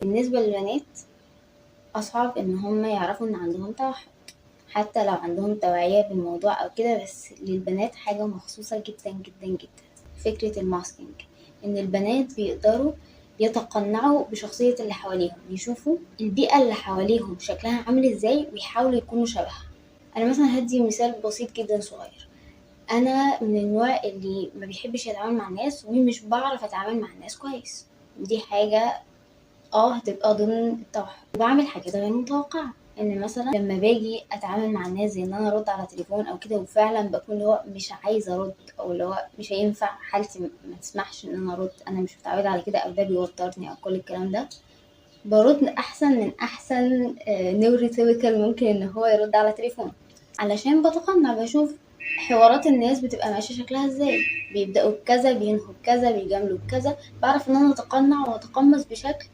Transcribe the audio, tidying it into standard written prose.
بالنسبة للبنات أصعب إن هم يعرفوا إن عندهم توحد، حتى لو عندهم توعية بالموضوع أو كده، بس للبنات حاجة مخصوصة جدا جدا جدا. فكرة الماسكينج، إن البنات بيقدروا يتقنعوا بشخصية اللي حواليهم، يشوفوا البيئة اللي حواليهم شكلها عامل ازاي ويحاولوا يكونوا شبهها. أنا مثلا هدي مثال بسيط جدا صغير. أنا من النوع اللي ما بيحبش يتعامل مع الناس ومش بعرف أتعامل مع الناس كويس، ودي حاجة هتبقى ضمن التوحد. وبعمل حاجات غير متوقعة، ان مثلا لما باجي اتعامل مع الناس زي ان انا ارد على تليفون او كده، وفعلا بكون اللي هو مش عايزه ارد، او اللي هو مش هينفع حالتي ما تسمحش ان انا ارد، انا مش متعوده على كده، او ده بيوترني او كل الكلام ده، برد احسن من احسن نيوريتيبيكال ممكن ان هو يرد على تليفون، علشان بتقنع بشوف حوارات الناس بتبقى ماشيه شكلها ازاي، بيبداوا بكذا بينهوا بكذا بيجاملوا بكذا، بعرف ان انا اتقنع واتقمص بشكل